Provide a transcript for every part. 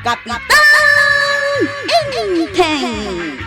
Kapitang Inteng!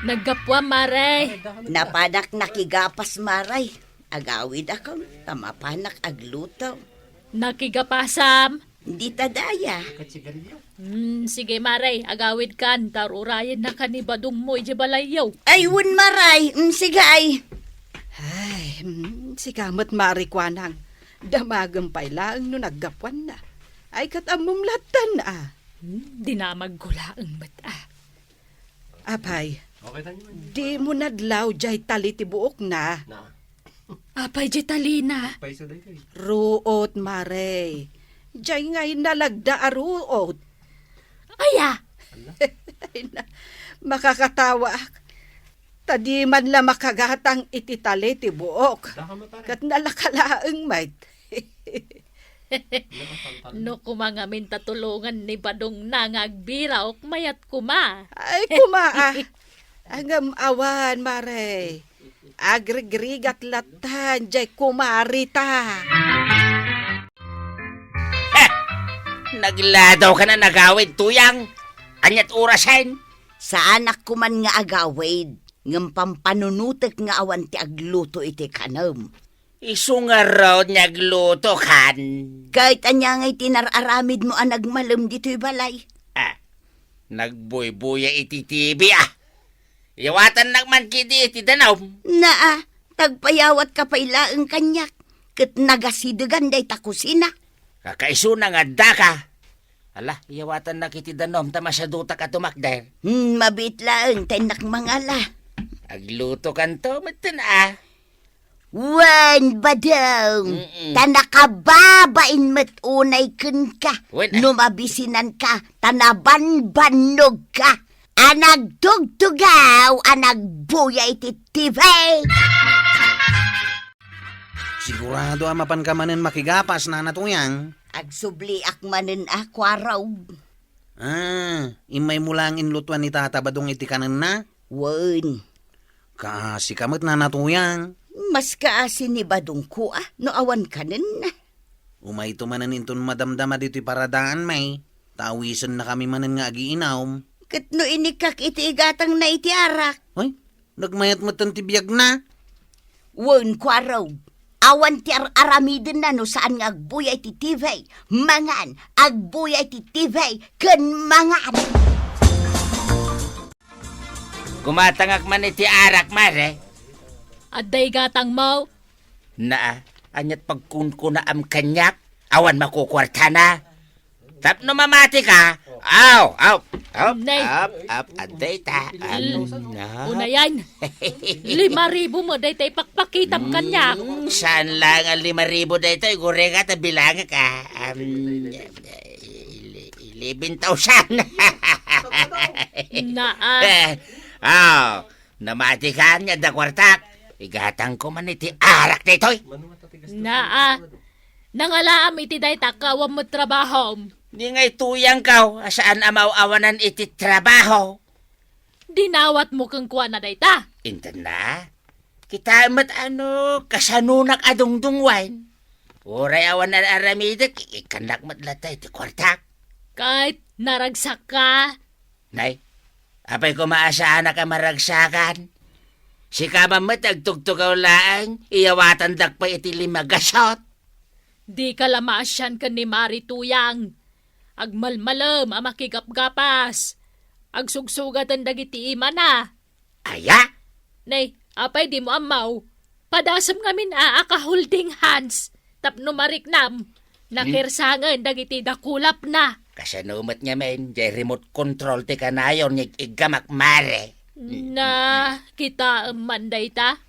Naggapwa, Maray. Napanak nakigapas maray. Agawid akong tamapanak agluto. Nakigapasam. Hindi tadaya. Sige, Maray. Agawid kan. Tarurayan na kanibadong mo ijabalayaw. Ayun maray, sigay. Ay, si kamat marikwanang. Damagang pailaang no naggapuan na. Ay katamong latan Dinamag gula ang mata. Apay, di mo nadlaw jay taliti buok na. Apay, Jetalina. Ruot, Mare. Jay ngay nalagda a ruot. Aya. Ay na, makakatawa. Tadi man la makagatang iti taliti buok. Kat nalakalaang mait. No kumangamin tatulungan ni Badong nangagbiraok mayat kuma. Ay, kumaa. Angam awan, Mare. Agrigrigat latan, jay kumarita. Nagladaw ka na nagawid, tuyang. Anyat orasan. Sa anak ko man nga agawid, ngam pampanunutek nga awan ti agluto iti kanam. Isu nga raw nagluto kan. Kahit anya nga'y tinararamid mo ang nagmalam dito'y balay. Nagbuy-buya iti TV Iwatan nagman kidi iti danaw. Naa, tagpayawat ka pailaang kanyak. Kat nagasidagan day takusina. Kakaiso na nga daka. Ala, iwatan na kiti danaw ta masyaduta ka tumakder. Mabit lang, tenak mangala. Agluto kanto, matan Wan badong, tanakababain mat unay kun ka, Wen, numabisinan ka, tanaban-banog ka, anagtugtugaw, anagbuyay titibay. Sigurado amapan ka manin makigapas na natuyang. Agsubli akmanen akwaraw. Imay mo lang inlutuan ni Tata Badong iti kanan na? Wan, Kasi kamot na natuyang. mas kaasin ni badong ko no awan kanen na. Umay tumanan inton madamdama dito'y paradaan may. Tawisan na kami manan nga agiinaw. Kat no inikak iti igatang na iti arak. Ay, nagmayat mo tibiyag na. Wan kwaraw. Awan ti aramidin na no saan nga agbuyay ti TV. Mangan, agbuyay ti TV, ken mangan. Kumatangak man iti arak, Mare. Aday gatang mo. Anyat pagkunkuna am kanyak. Awan makukwarta na. Tap no mamati ka. Aw. Nay. Aday ta. Unayan. 5,000 mo day tay pakpakitam kanya. Saan lang ang 5,000 dito? Igure ka, tabilang ka. 11,000. Namati ka niya da kwartak. Igatang ko man iti arak dito'y. Nangalaam iti day takawam mo trabaho. Di nga'y tuyang kaw, saan amaw-awanan iti trabaho. Dinawat mo kang kuha na day ta. Intan na, kita mat kasanunak adungdungwain. Uray awan na aramidak, ikanak matlatay iti kwartak. Kahit naragsak ka. Nay, apay ko maasaan na ka maragsakan. Si kamamat agtugtugaw laang, iyawatan dakpa iti 5 gasot. Di ka lamasyan ka ni Marituyang. Agmalmalam ang makigapgapas. Agsugsugatan dagiti ima na. Aya? Nay, apay di mo amaw. Padasam ngamin aka-holding hands. Tapno mariknam. Nakirsangan dagiti dakulap na. Kasanumat nga men, jay remote control ti kanayon ng igamak mare. Na kita manday ta?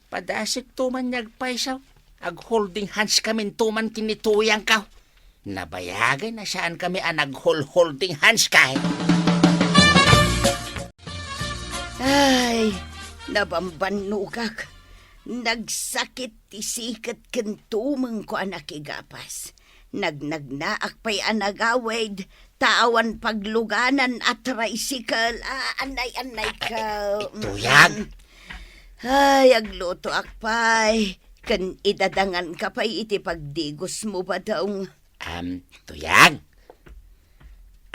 Padasik tuman nagpaisaw. Ag-holding hands kami tuman kinituyang ka. Nabayagan na saan kami nag-holding hands kay. Ay, nabambanugak. Nagsakit tisikat kentumeng ko anakigapas. Nagnagnaak pa'y anagawid, tawan pagluganan at tricycle. Anay-anay ka. Tuyag. Ay, agluto akpay. Kan idadangan ka pa'y iti pagdigos mo ba daw? Tuyag.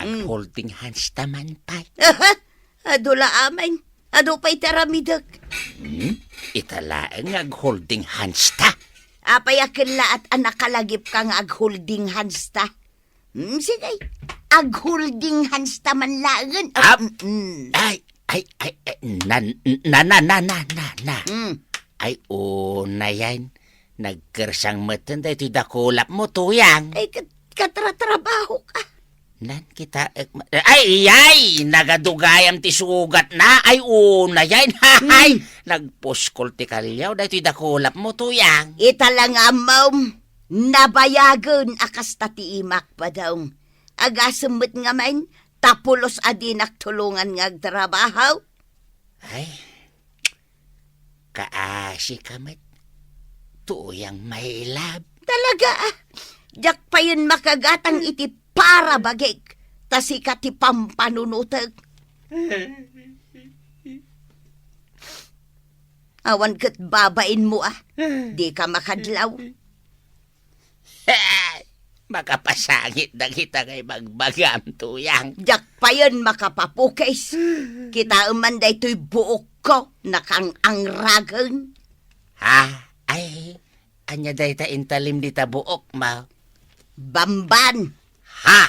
Ag-holding hands taman pay. Adula amain. Ado pa'y taramidag. Italaang ag-holding hands ta. Apay akila at anakalagip kang ag-holding hands ta. Sige, ag-holding hands ta man laang. Ay, na. Ay, na yan. Nagkersang matan da ito'y dakulap mo, tuyang. Ay, katratrabaho ka. Nan kita, ay, nagadugayam ti sugat na. Ay, na yan. Ay, nagpuskol ti kalyaw da ito'y dakulap mo, tuyang. Italang amaw, nabayagan akas tati imak pa daw. Agasamot nga man, tapulos adinak tulungan nga agtrabaho. Ay, kaasi kamat. Tuyang may lab. Talaga jak pa yun makagatang iti para bagay. Tasika ti pampanunutag. Awan kat babain mo Di ka makadlaw. Makapasangit na kita kay magbagam, tuyang. Jak pa yun makapapukis. Kita umanday to'y buok ko nakang angragan. Ha? Ay, anya day ta intalim di ta buok, ma. Bamban. Ha?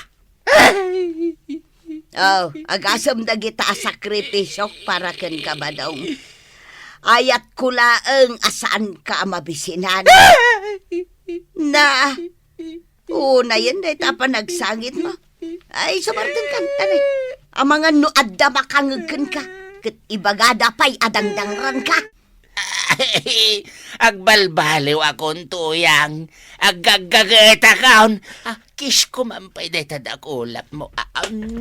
Oh, agasam na kita sakripisyo para ken kabadong. Ayat kulaeng asaan ka mabisinan. Na, na yan day ta pa nagsangit mo. Ay, sumartin ka, tanay. Ang mga nuadda makangagkan ka. Kat ibagada pa'y adangdangran ka. Ay, agbalbaliw akong tuyang. Agagageta kaon. Kis ko mampay day ta dakulap mo.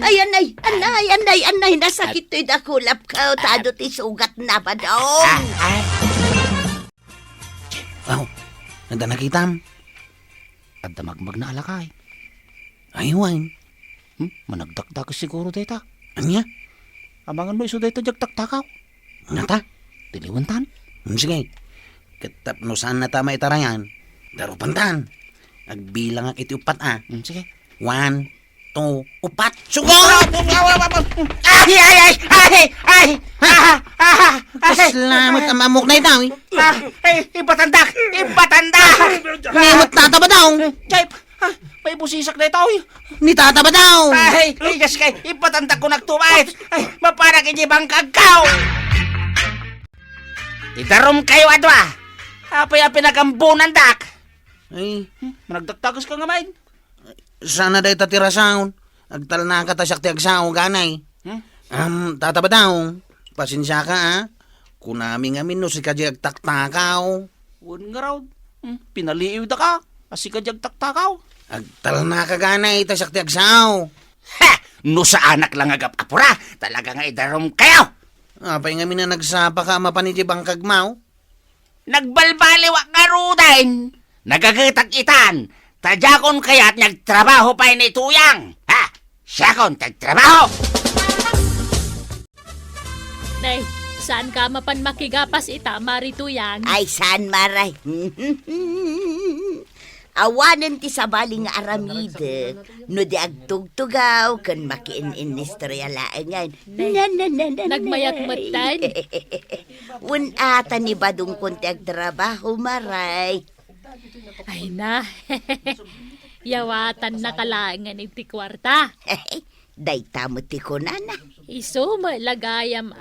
Ay, anay, nasakit to'y dakulap ka. Tado ti sugat na ba daw? Aw, nanda nakitam. Adda magmag na alakay. Aywan. Managdagdag siguro day ta. Anya? Amangan mo iso day ta jagtaktakaw. Nata? Diliwantan. Sige. Katapnusan na tama itarayan. Darupantan. Agbilang ang iti upat Sige. 1, 2, upat. Sugod! Ay! Salamat ang mamok na itaw. Ipatandak! Ngemot tata ba daw? May busisak na ito. Ni tata ba daw? Ay, gas kay, ipatandak ko nagtumait. Ay, maparak ijibang kagkaw. Itarom kayo adwa. Apay pinagambunan dak. Ay, Managdagtagas ka nga main. sana day tatira saon. Agtal na ka tasyak ti agsaw ganay. Tata ba daw? Pasensya ka Kunami ngamin no si kajag taktakaw. Wan nga raw. Pinaliiw da ka. Asi ka jagtaktakaw. Agtal na ka ganay tasyak ti agsaw. Ha! No sa anak lang agap-apura. Talaga nga idarom kayo. Apay ngamin na nagsapa ka mapanijibang kagmaw. Nagbalbaliwa nga rudain. Nagagitag itan. Tadyakon kaya't nagtrabaho pa ni tuyang. Ha? Siya kon tagtrabaho. Nay, saan ka mapan makigapas ita, marituyang? Ay, saan maray? Awanan ti sabaling nga aramide, no di agtugtugaw, kan makiin-inistorya laangan. Nagmayat matan? Unata ni badong konti agtrabaho, maray. Ay na, yawatan na kalangan iti kwarta. Day tamo ti kunana. Iso malagayam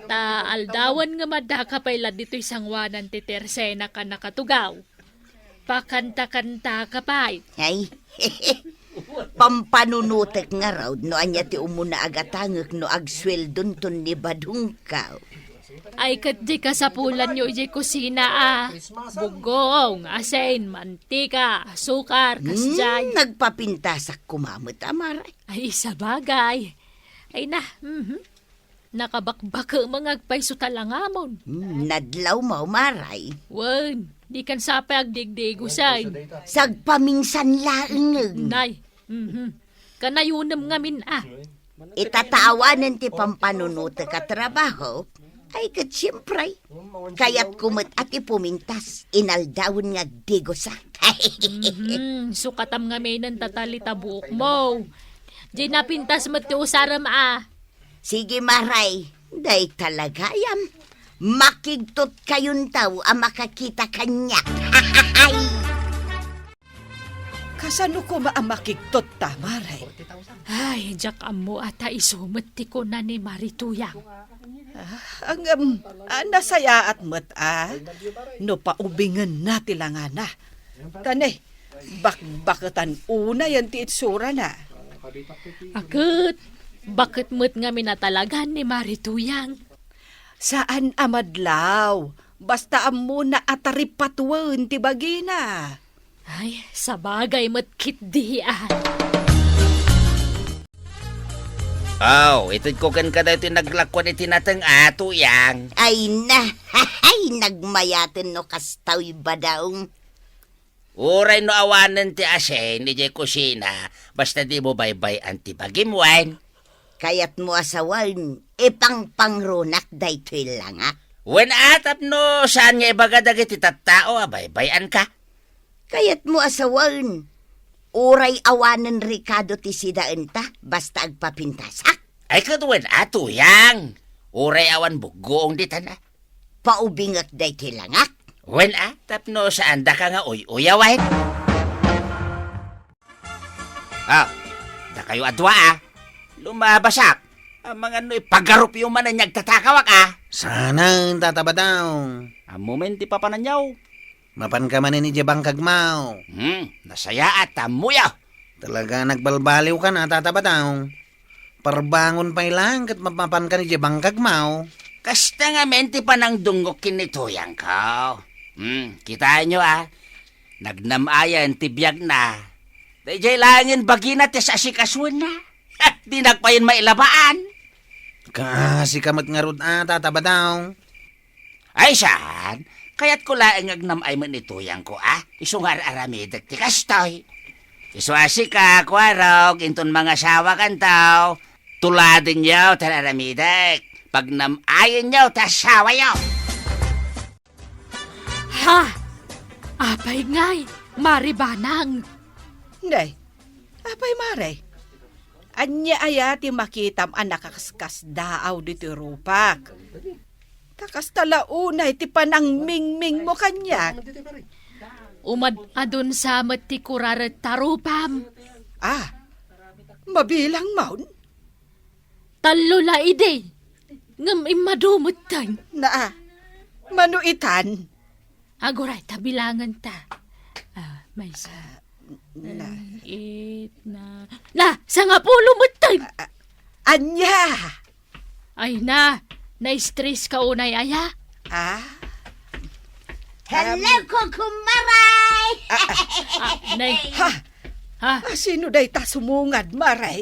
ta aldawan nga madakapay la dito'y sangwanan ti tersena ka nakatugaw. Pakanta-kanta ka pa'y. Ay, pampanunutek nga raw, no anya ti umuna agatangek no agsweldon ton ni badong ka. Ay kadji ka sa pulan nyo iji kusina Bugong, asin, mantika, sukar, kasjay. Nagpapintasak kumamot, amaray. Ay isa bagay. Ay na, nakabakbaka mga agpay talangamon. Nadlaw mo, maray. Wan, di kan sape agdigdigusay. Sagpaminsan laeng. Nay, kanayunam ngamin Itatawanan ti pampanunutek ka trabaho, ay kat siyempre. Kaya't kumot at ipumintas, inaldawon nga digosa. Sukatam nga may nantatalita buok mo. Di napintas mo ti usaram Sige, Maray. Day talaga yam. Makigtot kayong tao ang makakita kanya. Kasano ko maamakigtot ta, Maray? Ay, jak amo ata isumot ti ko na ni Marituyang. Ang nasaya at no paubingan na tilanga na. Tanay, bakbakatan una yan ti itsura na. Akit, bakit mo't nga minatalagan ni Marituyang? Saan amadlaw? Basta amo na ataripatwan ti bagina. Ay, sa bagay mo't kitdian. Itod ko kan ka daw naglakwan iti natang Tuyang. Ay nagmayatin no kastaw ba daong. Uray no awanan ti asen ni Jay kusina, basta di mo baybay antibagimwan. Kayat mo asawan, ipang-pangrunak daytoy langak. Wen atap no, saan nga ibagadag iti tattao, baybayan ka. Kayat mo asawan, uray awanan Ricardo ti sidaan ta, basta agpapintasak. Ay kadwen Tuyang, uray awan bugoong di na. Paubingat daytoy langak. Wen atap no, saan da ka nga uyawan. Da kayo adwa lumabasak. Ang mga no'y pagarup yung mananyag tatakawak Sana tataba daw. Ang moment di pa pananyaw. Mapan ka man ni Jebang Kagmaw. Nasaya at tamuyaw. Talaga nagbalbaliw ka na tataba daw. Parbangon pa ilang kat mapapan ka ni Jebang Kagmaw. Kasta nga menti pa nang dungok kinituyang ka. Kita nyo nagnamayan tibiyag na. Dahil langin bagina tes asikaswan na. Di nagpayin mailabaan. Kasi kamot nga rod tataba daw. Ay saan? Kaya't ko laang agnamay man ituyang ko isungar aramidak ti kastoy. Iswasi ka, kwarog, inton mga sawa kan tao. Tuladin yaw tan aramidak. Pag namayin yaw ta sawa yaw. Ha! Apay ngay, Maribanang. Nay, apay Maray. Anya ayati makitam ang nakakaskas daaw dito rupak. Takas talaunay ti panang mingming mo kanyak. Umad adun sa mati kuraret tarupam. Mabilang maun? Talo la ide. Ngam imadumot tan. Manuitan. Agoray, tabilangan ta. May sa... Na. Sa nga pulo mo tan. Anya! Ay na-stress ka unay aya. Hello, Kukumaray! Sino day ta sumungad, Maray?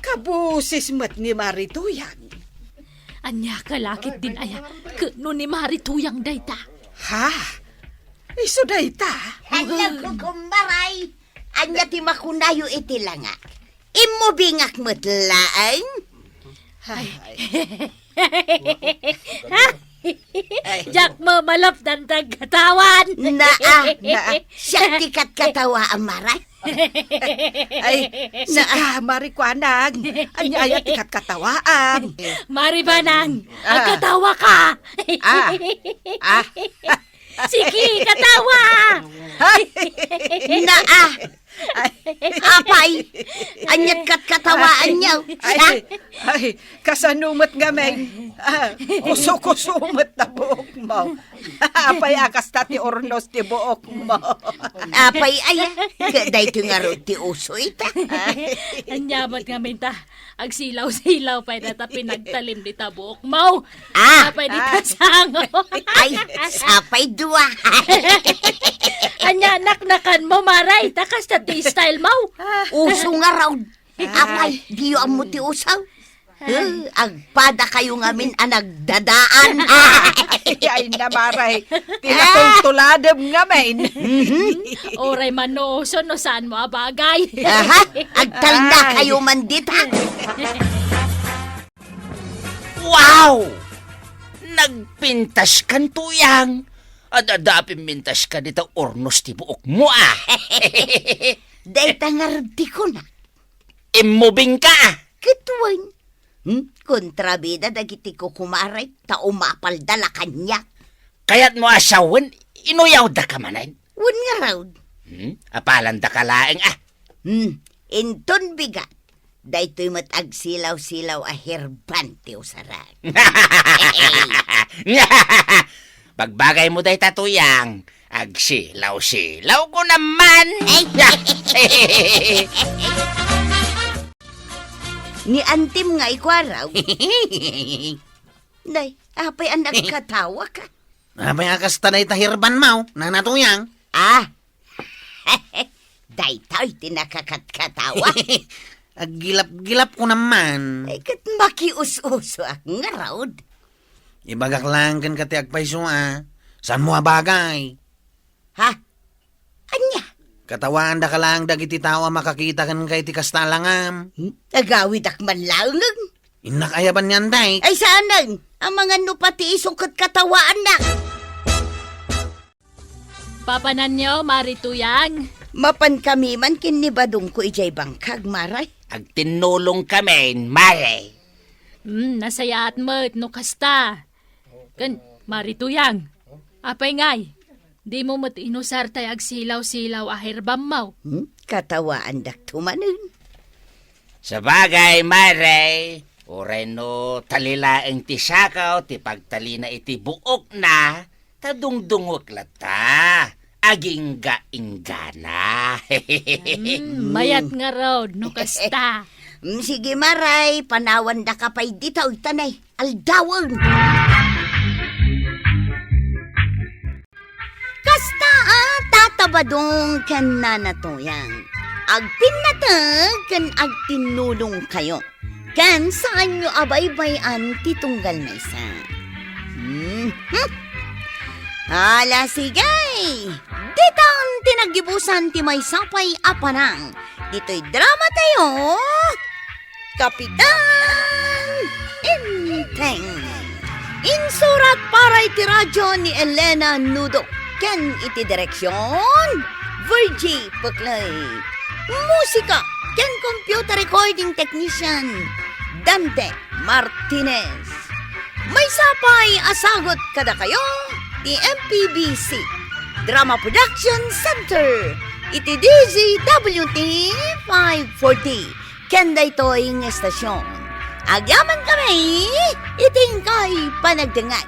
Kabusis mat ni Marituyang. Anya kalakit din aya. Kano ni Marituyang day ta. Iso day ta? Hello, Kukumaray! Anya ti makunayo iti langak. Imo bingak matlaang? Jak mo malap dan tagkatawan. Siya tikat katawa ang maray. Sika Marikwanang. Anya ayat ikat katawaan. Maribanang, ang katawa ka. Sige, katawa. Apay, anyat katawaan niyo. Kasanumat gamay. Kuso-kusumat na buok mo. Apay akas tati ornos ti buok mo. Apay kaday ito nga ro ti uso ita. Anyabat ngamin ta. Ag silaw-silaw pa na ta pinagtalim di ta buok mo. Apay di ta sango. Ay, sapay dua. Anya naknakan mo maray. Takas ta ti style mo. Uso nga raw. Apay, diyo ang muti usaw. Agpada kayo ngamin nagdadaan. Ay namaray. Tinatultuladam ngamin. Oray manoso no saan mo abagay. Agtalda kayo mandita. Wow! Nagpintas kan Tuyang. Adapin mintas ka dito ornos ti buok mo Day tangar di ko na. imubing ka. Kituan. Kontrabida dagiti ko kumaray, ta umapal dala kanya. Kaya't mo asawin, inuyaw da ka manan. Wan nga raw. Apalan da ka laeng Inton bigat. Daytoy matag silaw-silaw a herbante usaran. Pagbagay mo day tatuyang, agsilaw-silaw ko naman. Ni antim nga ikwaraw. Day, apay ang nagkatawa ka. Abay akas tanay tahirban mau, nanatuyang. Ah, daytoy tinakakatkatawa. Aggilap-gilap ko naman. Ay, kat makius-uso ang nga raw. Ibagak lang kan kati agpaiso Saan mo abagay? Ha? Anya? Katawaan da ka lang dagiti tawa makakita kan kay ti kastalangam. Agawid akman lang. Inakayaban niyan day. Ay saan ang mga nupati isungkat katawaan na. Papanan nyo, Marituyang. Mapan kami man kinibadong ko ijay bangkag, maray. Agtinulong kami, mare. Nasayaat mo, no kasta. Kan, Marituyang. Apay ngay, di mo mat inusar tay agsilaw-silaw ahirbam mau. Katawaan daktumanin. Sa bagay, mare, oray no talilaeng ti sakaw, ti pagtalina iti buok na, tadungdungok lata, agingga-inggana. Mayat nga raw, no kasta. Sige maray, panawan da ka pa'y ditaw tanay, aldawan. Kasta tatabadong kan nanatoyang. Agtinatag kan agtinulong kayo. Kan saan nyo abay-bayan titunggal na isa. Ala sigay! Ditang tinagibusan ti may sapay apanang. Dito'y drama tayo. Kapitan Inteng. Insurat para iti radyo ni Elena Nudo. Ken iti direksyon Virgie Puklay. Musika ken computer recording technician Dante Martinez. May sapay asagot kada kayo ti MPBC Drama Production Center. Iti DZWT 540. Ken daytoy ng estasyon. Agyaman kami, iting kay panagdangat.